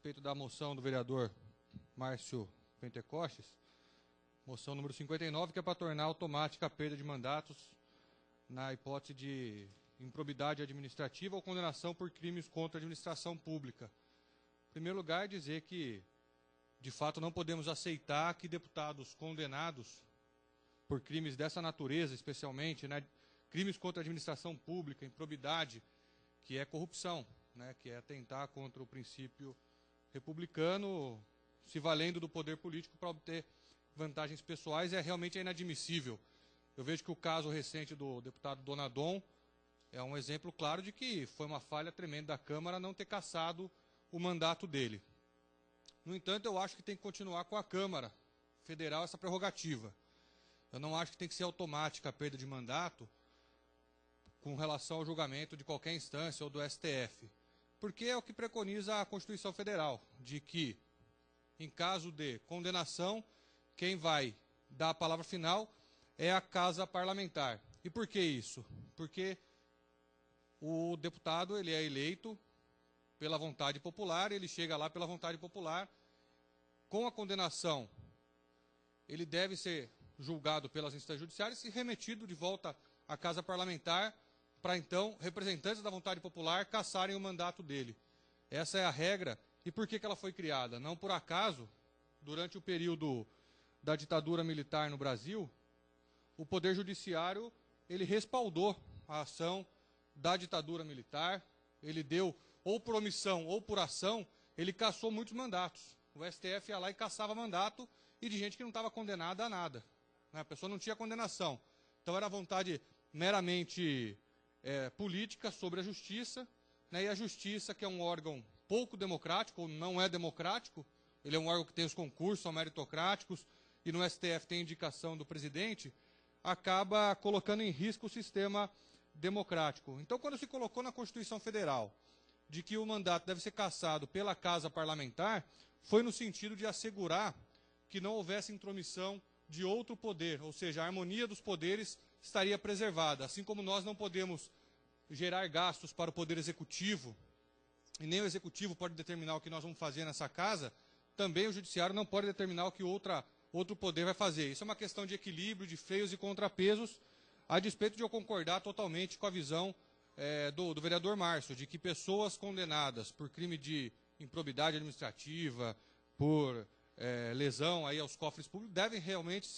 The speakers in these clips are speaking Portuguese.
respeito da moção do vereador Márcio Pentecostes, moção número 59, que é para tornar automática a perda de mandatos na hipótese de improbidade administrativa ou condenação por crimes contra a administração pública. Em primeiro lugar, dizer que, de fato, não podemos aceitar que deputados condenados por crimes dessa natureza, especialmente, né, crimes contra a administração pública, improbidade, que é corrupção, né, que é atentar contra o princípio republicano, se valendo do poder político para obter vantagens pessoais, realmente inadmissível. Eu vejo que o caso recente do deputado Donadon é um exemplo claro de que foi uma falha tremenda da Câmara não ter cassado o mandato dele. No entanto, eu acho que tem que continuar com a Câmara Federal essa prerrogativa. Eu não acho que tem que ser automática a perda de mandato com relação ao julgamento de qualquer instância ou do STF. Porque é o que preconiza a Constituição Federal, de que, em caso de condenação, quem vai dar a palavra final é a Casa Parlamentar. E por que isso? Porque o deputado ele é eleito pela vontade popular, ele chega lá pela vontade popular. Com a condenação, ele deve ser julgado pelas instâncias judiciárias e remetido de volta à Casa Parlamentar para, então, representantes da vontade popular cassarem o mandato dele. Essa é a regra. E por que ela foi criada? Não por acaso, durante o período da ditadura militar no Brasil, o Poder Judiciário ele respaldou a ação da ditadura militar, ele deu, ou por omissão ou por ação, ele cassou muitos mandatos. O STF ia lá e cassava mandato e de gente que não estava condenada a nada. Né? A pessoa não tinha condenação. Então era vontade meramente política sobre a justiça, né? E a justiça, que é um órgão pouco democrático, ou não é democrático, ele é um órgão que tem os concursos, são meritocráticos, e no STF tem indicação do presidente, acaba colocando em risco o sistema democrático. Então, quando se colocou na Constituição Federal de que o mandato deve ser cassado pela Casa Parlamentar, foi no sentido de assegurar que não houvesse intromissão de outro poder, ou seja, a harmonia dos poderes estaria preservada. Assim como nós não podemos gerar gastos para o Poder Executivo, e nem o Executivo pode determinar o que nós vamos fazer nessa casa, também o Judiciário não pode determinar o que outro poder vai fazer. Isso é uma questão de equilíbrio, de freios e contrapesos, a despeito de eu concordar totalmente com a visão do vereador Márcio, de que pessoas condenadas por crime de improbidade administrativa, por lesão aí aos cofres públicos, devem realmente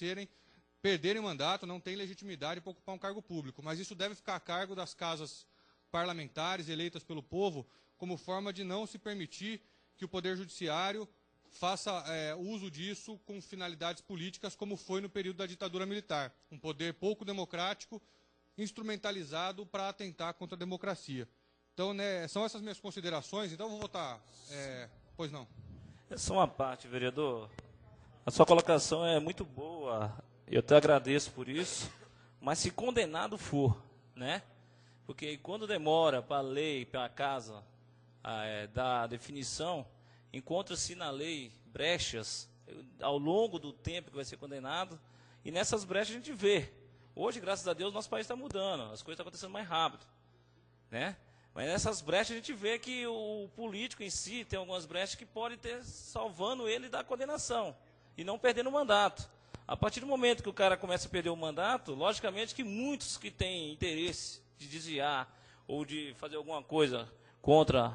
perderem mandato, não têm legitimidade para ocupar um cargo público. Mas isso deve ficar a cargo das casas parlamentares eleitas pelo povo, como forma de não se permitir que o Poder Judiciário faça uso disso com finalidades políticas, como foi no período da ditadura militar. Um poder pouco democrático, instrumentalizado para atentar contra a democracia. Então, né, são essas minhas considerações. Então, eu vou votar. Pois não. É só uma parte, vereador. A sua colocação é muito boa. Eu te agradeço por isso. Mas se condenado for, né? Porque quando demora para a lei, para a casa, da definição, encontra-se na lei brechas ao longo do tempo que vai ser condenado, e nessas brechas a gente vê. Hoje, graças a Deus, nosso país está mudando, as coisas estão acontecendo mais rápido, né? Mas nessas brechas a gente vê que o político em si tem algumas brechas que podem ter salvando ele da condenação e não perdendo o mandato. A partir do momento que o cara começa a perder o mandato, logicamente que muitos que têm interesse de desviar ou de fazer alguma coisa contra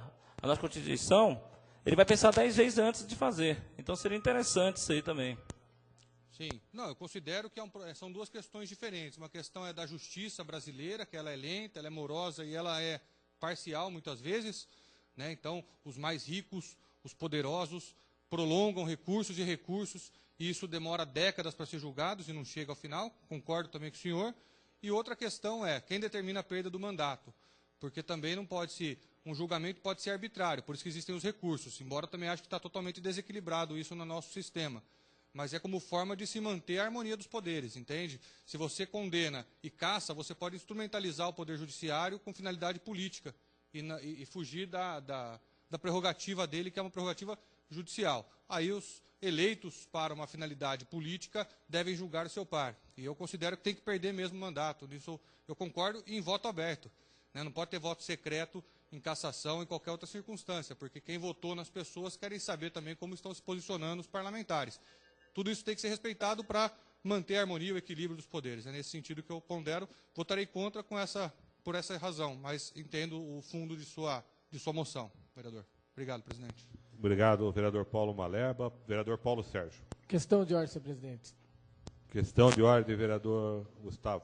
a nossa Constituição, ele vai pensar 10 vezes antes de fazer. Então seria interessante isso aí também. Sim. Não, eu considero que são duas questões diferentes. Uma questão é da justiça brasileira, que ela é lenta, ela é morosa e ela é parcial muitas vezes, né? Então, os mais ricos, os poderosos, prolongam recursos e recursos, e isso demora décadas para ser julgados e não chega ao final. Concordo também com o senhor. E outra questão é quem determina a perda do mandato, porque também não pode ser, um julgamento pode ser arbitrário, por isso que existem os recursos, embora eu também acho que está totalmente desequilibrado isso no nosso sistema. Mas é como forma de se manter a harmonia dos poderes, entende? Se você condena e caça, você pode instrumentalizar o Poder Judiciário com finalidade política e fugir da prerrogativa dele, que é uma prerrogativa judicial. Aí os eleitos para uma finalidade política devem julgar o seu par. E eu considero que tem que perder mesmo o mandato. Nisso eu concordo, e em voto aberto. Né? Não pode ter voto secreto em cassação, em qualquer outra circunstância, porque quem votou nas pessoas querem saber também como estão se posicionando os parlamentares. Tudo isso tem que ser respeitado para manter a harmonia e o equilíbrio dos poderes. É nesse sentido que eu pondero. Votarei contra por essa razão, mas entendo o fundo de sua moção, vereador. Obrigado, presidente. Obrigado, vereador Paulo Maleba. Vereador Paulo Sérgio. Questão de ordem, senhor presidente. Questão de ordem, vereador Gustavo.